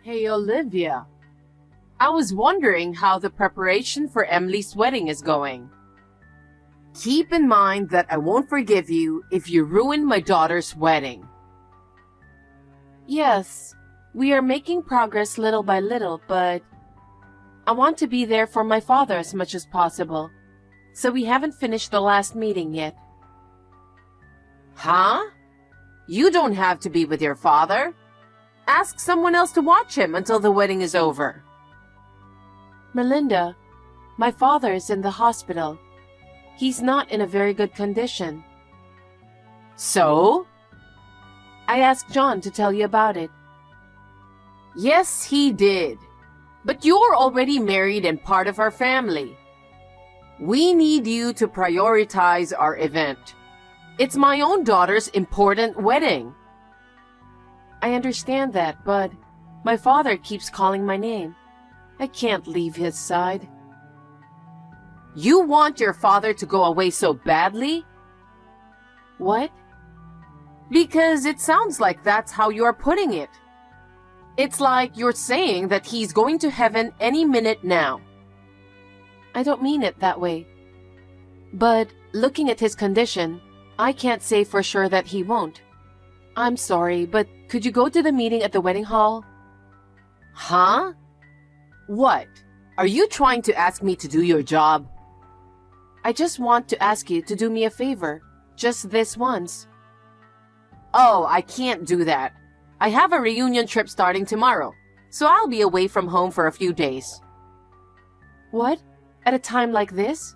Hey, Olivia. I was wondering how the preparation for Emily's wedding is going. Keep in mind that I won't forgive you if you ruin my daughter's wedding. Yes, we are making progress little by little, but I want to be there for my father as much as possible, so we haven't finished the last meeting yet. Huh? You don't have to be with your father. Ask someone else to watch him until the wedding is over. Melinda, my father is in the hospital. He's not in a very good condition. So? I asked John to tell you about it. Yes, he did. But you're already married and part of our family. We need you to prioritize our event. It's my own daughter's important wedding. I understand that, but my father keeps calling my name. I can't leave his side. You want your father to go away so badly? What? Because it sounds like that's how you're putting it. It's like you're saying that he's going to heaven any minute now. I don't mean it that way. But looking at his condition, I can't say for sure that he won't. I'm sorry, but could you go to the meeting at the wedding hall? Huh? What? Are you trying to ask me to do your job? I just want to ask you to do me a favor. Just this once. Oh, I can't do that. I have a reunion trip starting tomorrow, so I'll be away from home for a few days. What? At a time like this?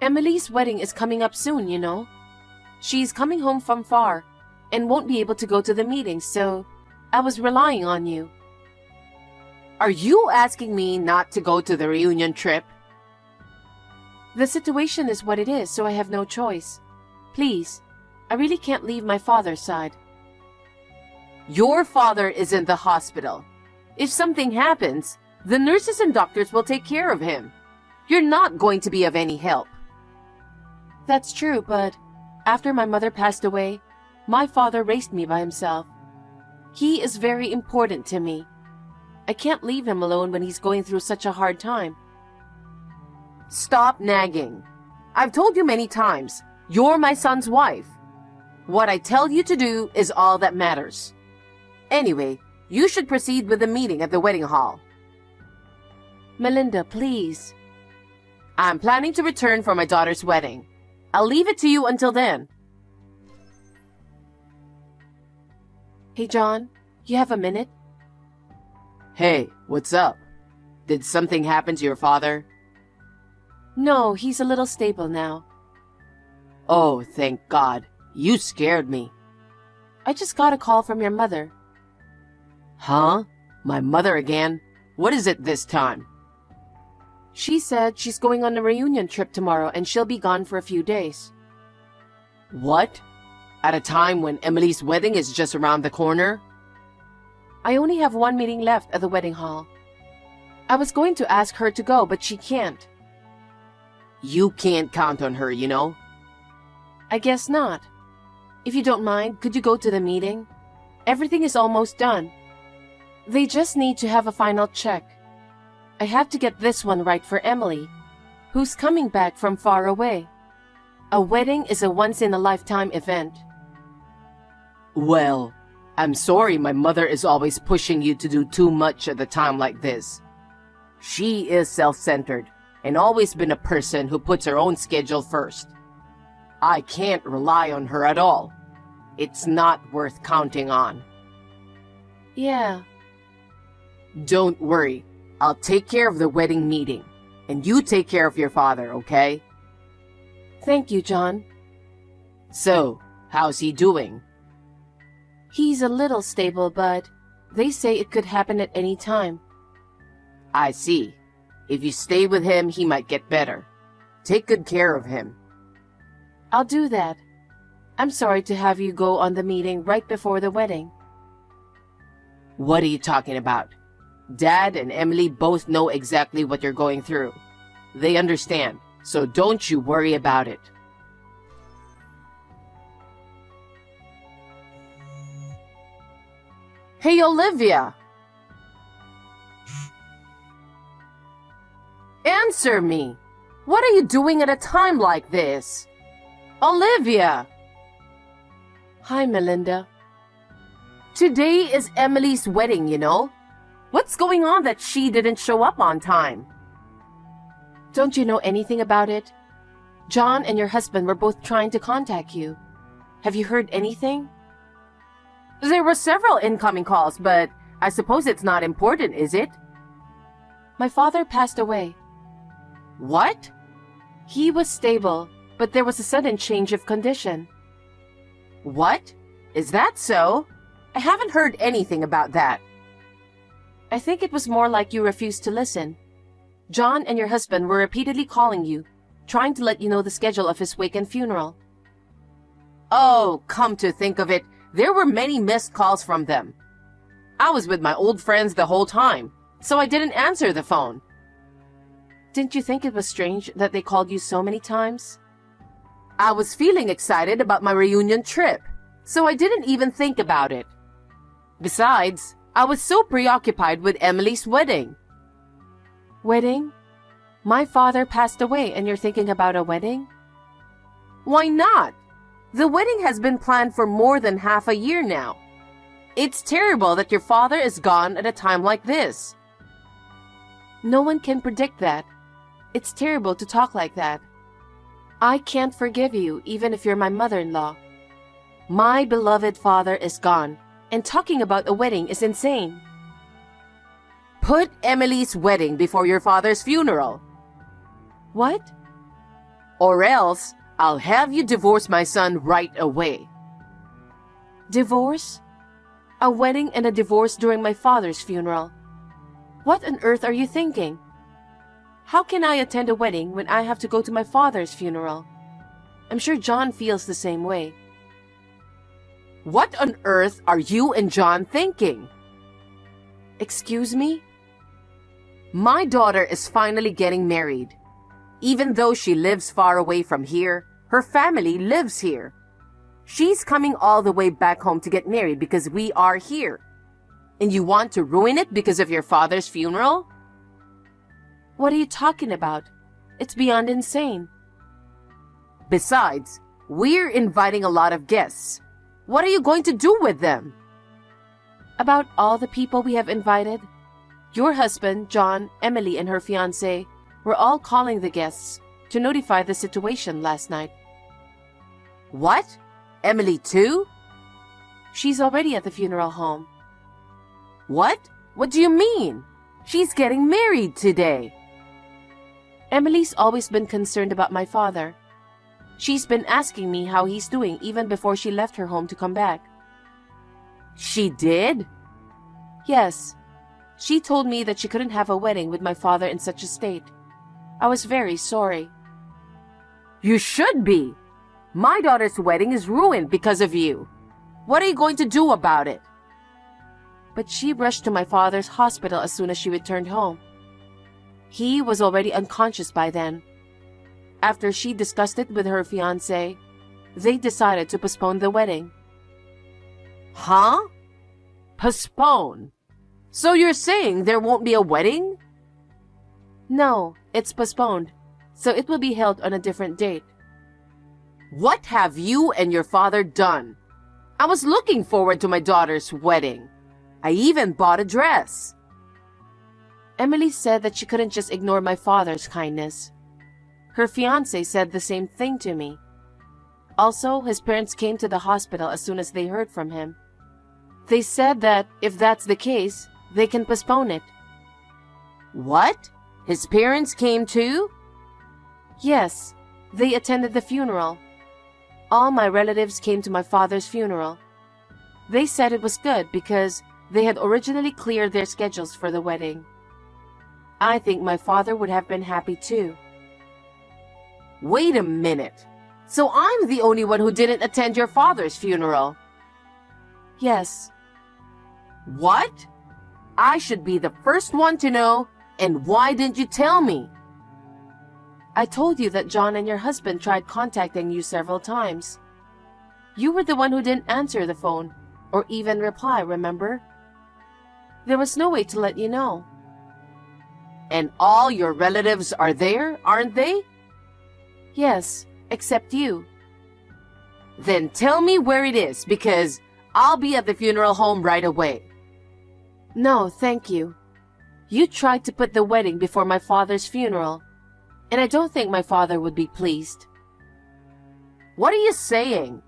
Emily's wedding is coming up soon, you know. She's coming home from far and won't be able to go to the meeting, so I was relying on you. Are you asking me not to go to the reunion trip? The situation is what it is, so I have no choice. Please, I really can't leave my father's side. Your father is in the hospital. If something happens, the nurses and doctors will take care of him. You're not going to be of any help. That's true, but after my mother passed away, my father raised me by himself. He is very important to me. I can't leave him alone when he's going through such a hard time. Stop nagging. I've told you many times, you're my son's wife. What I tell you to do is all that matters. Anyway, you should proceed with the meeting at the wedding hall. Melinda, please. I'm planning to return for my daughter's wedding. I'll leave it to you until then. Hey, John, you have a minute? Hey, what's up? Did something happen to your father? No, he's a little stable now. Oh, thank God. You scared me. I just got a call from your mother. Huh? My mother again? What is it this time? She said she's going on a reunion trip tomorrow and she'll be gone for a few days. What? At a time when Emily's wedding is just around the corner? I only have one meeting left at the wedding hall. I was going to ask her to go, but she can't. You can't count on her, you know? I guess not. If you don't mind, could you go to the meeting? Everything is almost done. They just need to have a final check. I have to get this one right for Emily, who's coming back from far away. A wedding is a once-in-a-lifetime event. Well, I'm sorry my mother is always pushing you to do too much at a time like this. She is self-centered and always been a person who puts her own schedule first. I can't rely on her at all. It's not worth counting on. Yeah. Don't worry. I'll take care of the wedding meeting. And you take care of your father, okay? Thank you, John. So, how's he doing? He's a little stable, but they say it could happen at any time. I see. If you stay with him, he might get better. Take good care of him. I'll do that. I'm sorry to have you go on the meeting right before the wedding. What are you talking about? Dad and Emily both know exactly what you're going through. They understand, so don't you worry about it. Hey, Olivia! Answer me! What are you doing at a time like this? Olivia! Hi, Melinda. Today is Emily's wedding, you know. What's going on that she didn't show up on time? Don't you know anything about it? John and your husband were both trying to contact you. Have you heard anything? There were several incoming calls, but I suppose it's not important, is it? My father passed away. What? He was stable, but there was a sudden change of condition. What? Is that so? I haven't heard anything about that. I think it was more like you refused to listen. John and your husband were repeatedly calling you, trying to let you know the schedule of his wake and funeral. Oh, come to think of it, there were many missed calls from them. I was with my old friends the whole time, so I didn't answer the phone. Didn't you think it was strange that they called you so many times? I was feeling excited about my reunion trip, so I didn't even think about it. Besides, I was so preoccupied with Emily's wedding. Wedding? My father passed away and you're thinking about a wedding? Why not? The wedding has been planned for more than half a year now. It's terrible that your father is gone at a time like this. No one can predict that. It's terrible to talk like that. I can't forgive you even if you're my mother-in-law. My beloved father is gone, and talking about a wedding is insane. Put Emily's wedding before your father's funeral. What? Or else, I'll have you divorce my son right away. Divorce? A wedding and a divorce during my father's funeral. What on earth are you thinking? How can I attend a wedding when I have to go to my father's funeral? I'm sure John feels the same way. What on earth are you and John thinking? Excuse me? My daughter is finally getting married. Even though she lives far away from here, her family lives here. She's coming all the way back home to get married because we are here. And you want to ruin it because of your father's funeral? What are you talking about? It's beyond insane. Besides, we're inviting a lot of guests. What are you going to do with them? About all the people we have invited? Your husband, John, Emily, and her fiancé were all calling the guests to notify the situation last night. What? Emily too? She's already at the funeral home. What? What do you mean? She's getting married today. Emily's always been concerned about my father. She's been asking me how he's doing even before she left her home to come back. She did? Yes. She told me that she couldn't have a wedding with my father in such a state. I was very sorry. You should be. My daughter's wedding is ruined because of you. What are you going to do about it? But she rushed to my father's hospital as soon as she returned home. He was already unconscious by then. After she discussed it with her fiancé, they decided to postpone the wedding. Huh? Postpone? So you're saying there won't be a wedding? No, it's postponed, so it will be held on a different date. What have you and your father done? I was looking forward to my daughter's wedding. I even bought a dress. Emily said that she couldn't just ignore my father's kindness. Her fiancé said the same thing to me. Also, his parents came to the hospital as soon as they heard from him. They said that if that's the case, they can postpone it. What? His parents came too? Yes, they attended the funeral. All my relatives came to my father's funeral. They said it was good because they had originally cleared their schedules for the wedding. I think my father would have been happy too. Wait a minute. So I'm the only one who didn't attend your father's funeral? Yes. What? I should be the first one to know, and why didn't you tell me? I told you that John and your husband tried contacting you several times. You were the one who didn't answer the phone, or even reply, remember? There was no way to let you know. And all your relatives are there, aren't they? Yes, except you. Then tell me where it is, because I'll be at the funeral home right away. No, thank you. You tried to put the wedding before my father's funeral, and I don't think my father would be pleased. What are you saying?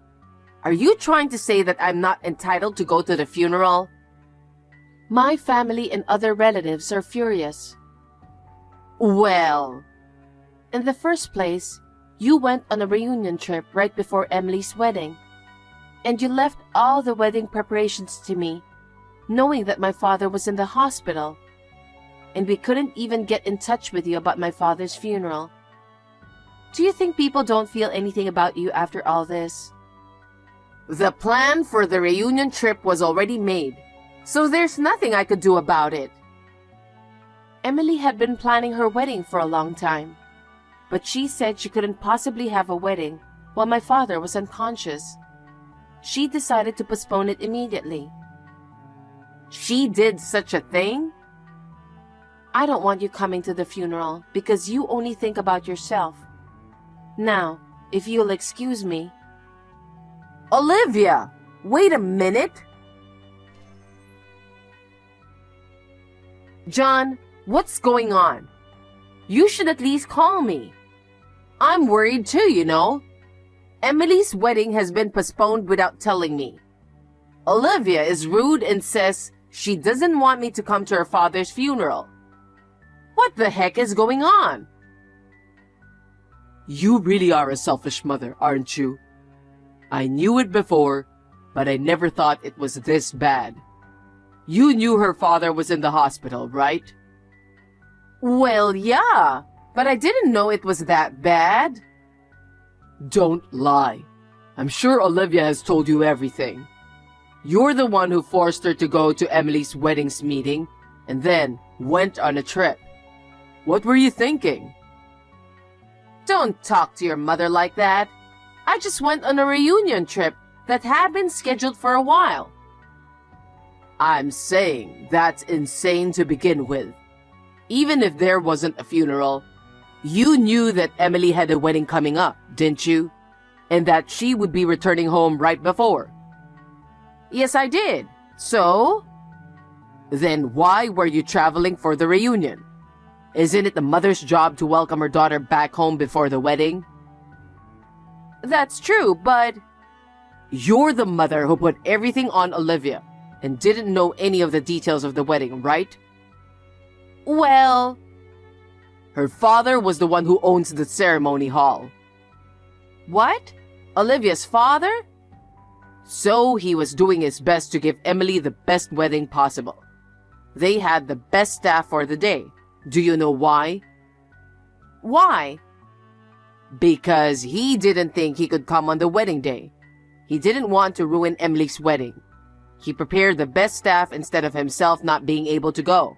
Are you trying to say that I'm not entitled to go to the funeral? My family and other relatives are furious. Well, in the first place, you went on a reunion trip right before Emily's wedding, and you left all the wedding preparations to me, knowing that my father was in the hospital, and we couldn't even get in touch with you about my father's funeral. Do you think people don't feel anything about you after all this? The plan for the reunion trip was already made, so there's nothing I could do about it. Emily had been planning her wedding for a long time, but she said she couldn't possibly have a wedding while my father was unconscious. She decided to postpone it immediately. She did such a thing? I don't want you coming to the funeral because you only think about yourself. Now, if you'll excuse me. Olivia, wait a minute. John, what's going on? You should at least call me. I'm worried too, you know. Emily's wedding has been postponed without telling me. Olivia is rude and says she doesn't want me to come to her father's funeral. What the heck is going on? You really are a selfish mother, aren't you? I knew it before, but I never thought it was this bad. You knew her father was in the hospital, right? Well, yeah, but I didn't know it was that bad. Don't lie. I'm sure Olivia has told you everything. You're the one who forced her to go to Emily's weddings meeting and then went on a trip. What were you thinking? Don't talk to your mother like that. I just went on a reunion trip that had been scheduled for a while. I'm saying that's insane to begin with. Even if there wasn't a funeral, you knew that Emily had a wedding coming up, didn't you? And that she would be returning home right before. Yes, I did. So? Then why were you traveling for the reunion? Isn't it the mother's job to welcome her daughter back home before the wedding? That's true, but... You're the mother who put everything on Olivia and didn't know any of the details of the wedding, right? Well... Her father was the one who owns the ceremony hall. What? Olivia's father? So he was doing his best to give Emily the best wedding possible. They had the best staff for the day. Do you know why? Why? Because he didn't think he could come on the wedding day. He didn't want to ruin Emily's wedding. He prepared the best staff instead of himself not being able to go.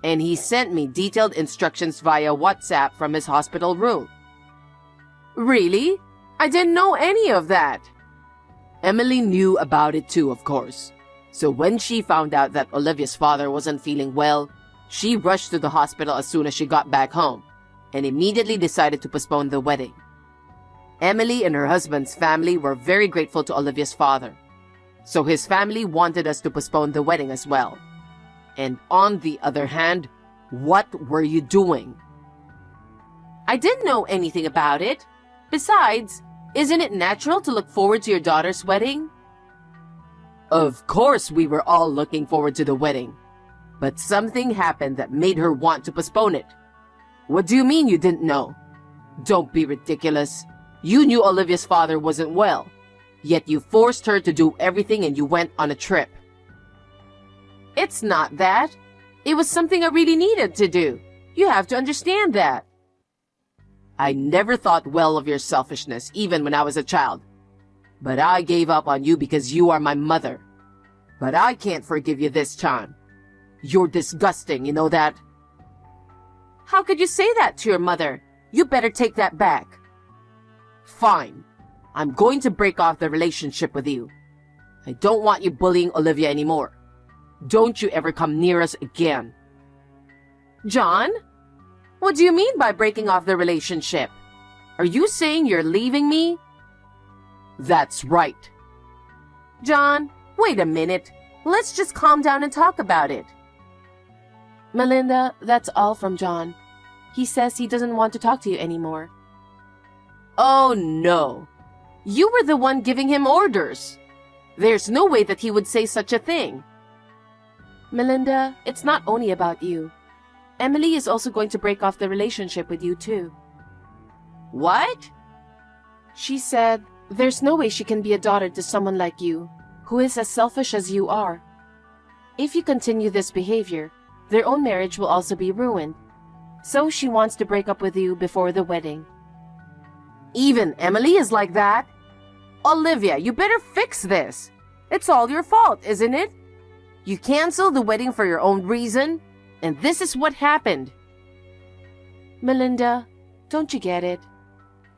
And he sent me detailed instructions via WhatsApp from his hospital room. Really? I didn't know any of that. Emily knew about it too, of course. So when she found out that Olivia's father wasn't feeling well, she rushed to the hospital as soon as she got back home and immediately decided to postpone the wedding. Emily and her husband's family were very grateful to Olivia's father, so his family wanted us to postpone the wedding as well. And on the other hand, what were you doing? I didn't know anything about it. Besides, isn't it natural to look forward to your daughter's wedding? Of course we were all looking forward to the wedding. But something happened that made her want to postpone it. What do you mean you didn't know? Don't be ridiculous. You knew Olivia's father wasn't well, yet you forced her to do everything and you went on a trip. It's not that. It was something I really needed to do. You have to understand that. I never thought well of your selfishness, even when I was a child. But I gave up on you because you are my mother. But I can't forgive you this time. You're disgusting, you know that? How could you say that to your mother? You better take that back. Fine. I'm going to break off the relationship with you. I don't want you bullying Olivia anymore. Don't you ever come near us again. John, What do you mean by breaking off the relationship? Are you saying you're leaving me? That's right. John, wait a minute. Let's just calm down and talk about it. Melinda, that's all from John. He says he doesn't want to talk to you anymore. Oh no. You were the one giving him orders. There's no way that he would say such a thing. Melinda, it's not only about you. Emily is also going to break off the relationship with you too. What? She said there's no way she can be a daughter to someone like you, who is as selfish as you are. If you continue this behavior, their own marriage will also be ruined. So she wants to break up with you before the wedding. Even Emily is like that? Olivia, you better fix this. It's all your fault, isn't it? You canceled the wedding for your own reason, and this is what happened. Melinda, don't you get it?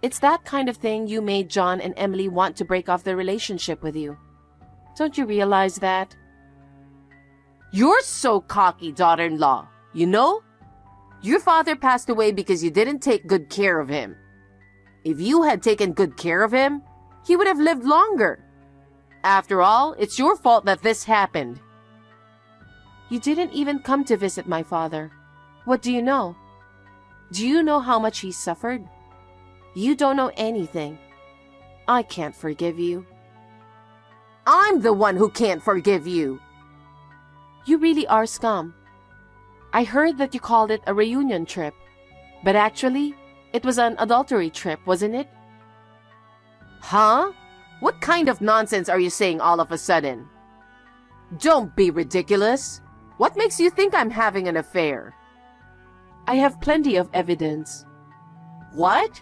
It's that kind of thing you made John and Emily want to break off their relationship with you. Don't you realize that? You're so cocky, daughter-in-law. You know? Your father passed away because you didn't take good care of him. If you had taken good care of him, he would have lived longer. After all, it's your fault that this happened. You didn't even come to visit my father. What do you know? Do you know how much he suffered? You don't know anything. I can't forgive you. I'm the one who can't forgive you. You really are scum. I heard that you called it a reunion trip, but actually, it was an adultery trip, wasn't it? Huh? What kind of nonsense are you saying all of a sudden? Don't be ridiculous. What makes you think I'm having an affair? I have plenty of evidence. What?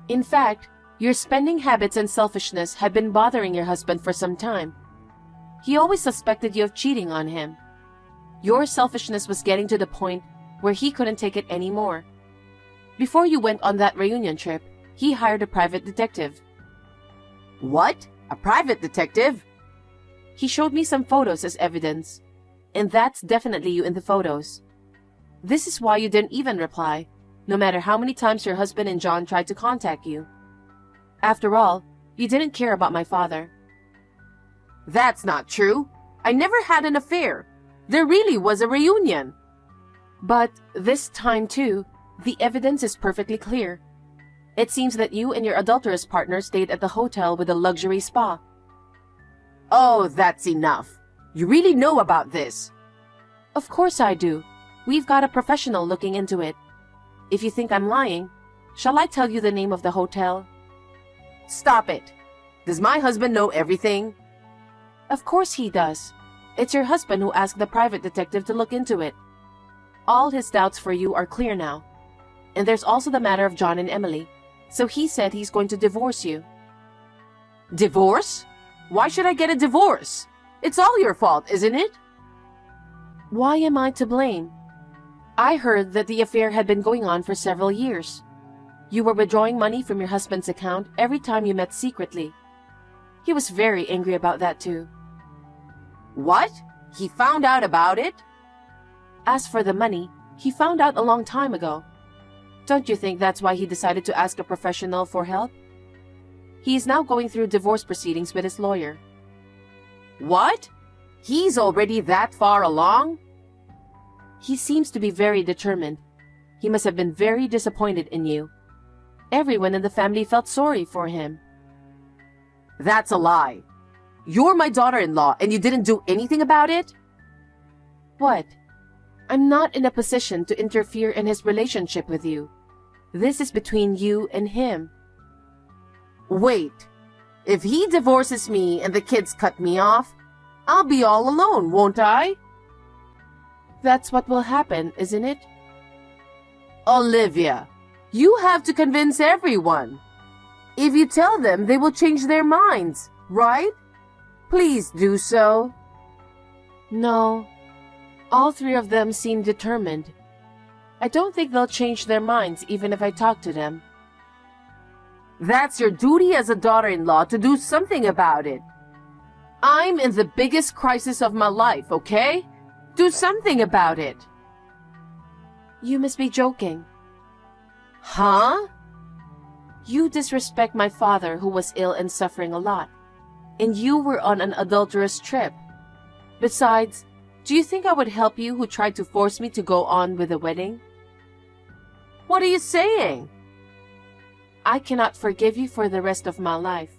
In fact, your spending habits and selfishness had been bothering your husband for some time. He always suspected you of cheating on him. Your selfishness was getting to the point where he couldn't take it anymore. Before you went on that reunion trip, he hired a private detective. What? A private detective? He showed me some photos as evidence, and that's definitely you in the photos. This is why you didn't even reply, no matter how many times your husband and John tried to contact you. After all, you didn't care about my father. That's not true. I never had an affair. There really was a reunion. But this time too, the evidence is perfectly clear. It seems that you and your adulterous partner stayed at the hotel with a luxury spa. Oh, that's enough. You really know about this. Of course I do. We've got a professional looking into it. If you think I'm lying, shall I tell you the name of the hotel? Stop it. Does my husband know everything? Of course he does. It's your husband who asked the private detective to look into it. All his doubts for you are clear now. And there's also the matter of John and Emily. So he said he's going to divorce you. Divorce? Why should I get a divorce? It's all your fault, isn't it? Why am I to blame? I heard that the affair had been going on for several years. You were withdrawing money from your husband's account every time you met secretly. He was very angry about that too. What? He found out about it? As for the money, he found out a long time ago. Don't you think that's why he decided to ask a professional for help? He is now going through divorce proceedings with his lawyer. What? He's already that far along? He seems to be very determined. He must have been very disappointed in you. Everyone in the family felt sorry for him. That's a lie. You're my daughter-in-law and you didn't do anything about it? What? I'm not in a position to interfere in his relationship with you. This is between you and him. Wait. If he divorces me and the kids cut me off, I'll be all alone, won't I? That's what will happen, isn't it? Olivia, you have to convince everyone. If you tell them, they will change their minds, right? Please do so. No. All three of them seem determined. I don't think they'll change their minds even if I talk to them. That's your duty as a daughter-in-law to do something about it. I'm in the biggest crisis of my life, okay? Do something about it. You must be joking. Huh? You disrespect my father who was ill and suffering a lot. And you were on an adulterous trip. Besides, do you think I would help you who tried to force me to go on with the wedding? What are you saying? I cannot forgive you for the rest of my life.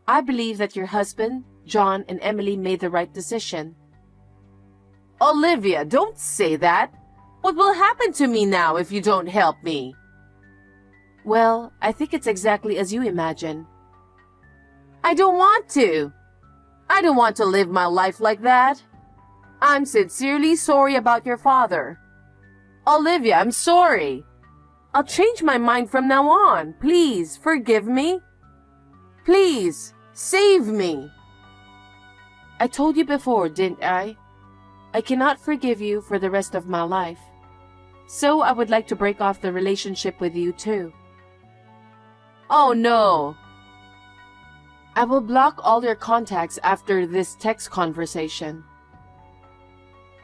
I believe that your husband, John, and Emily made the right decision. Olivia, don't say that. What will happen to me now if you don't help me? Well, I think it's exactly as you imagine. I don't want to. I don't want to live my life like that. I'm sincerely sorry about your father. Olivia, I'm sorry. I'll change my mind from now on. Please, forgive me. Please, save me. I told you before, didn't I? I cannot forgive you for the rest of my life. So I would like to break off the relationship with you too. Oh no. I will block all your contacts after this text conversation.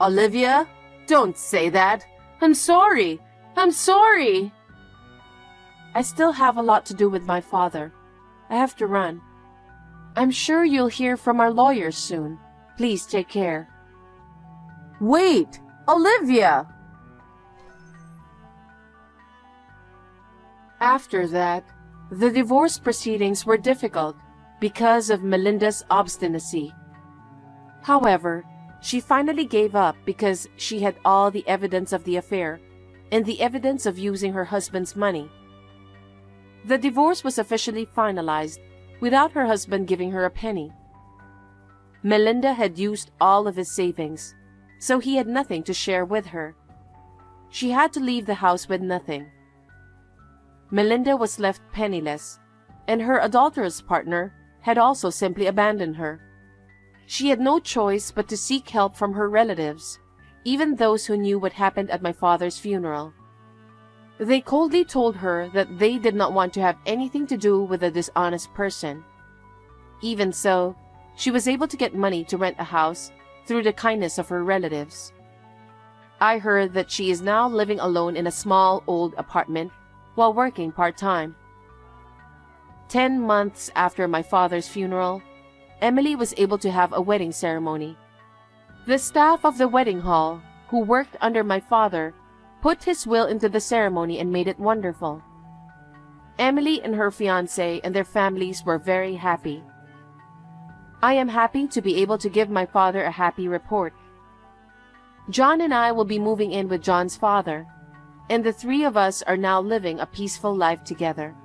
Olivia, don't say that. I'm sorry. I'm sorry. I still have a lot to do with my father. I have to run. I'm sure you'll hear from our lawyers soon. Please take care. Wait, Olivia! After that, the divorce proceedings were difficult because of Melinda's obstinacy. However, she finally gave up because she had all the evidence of the affair and the evidence of using her husband's money. The divorce was officially finalized without her husband giving her a penny. Melinda had used all of his savings, so he had nothing to share with her. She had to leave the house with nothing. Melinda was left penniless, and her adulterous partner had also simply abandoned her. She had no choice but to seek help from her relatives, even those who knew what happened at my father's funeral. They coldly told her that they did not want to have anything to do with a dishonest person. Even so, she was able to get money to rent a house through the kindness of her relatives. I heard that she is now living alone in a small old apartment while working part-time. 10 months after my father's funeral, Emily was able to have a wedding ceremony. The staff of the wedding hall, who worked under my father, put his will into the ceremony and made it wonderful. Emily and her fiancé and their families were very happy. I am happy to be able to give my father a happy report. John and I will be moving in with John's father, and the three of us are now living a peaceful life together.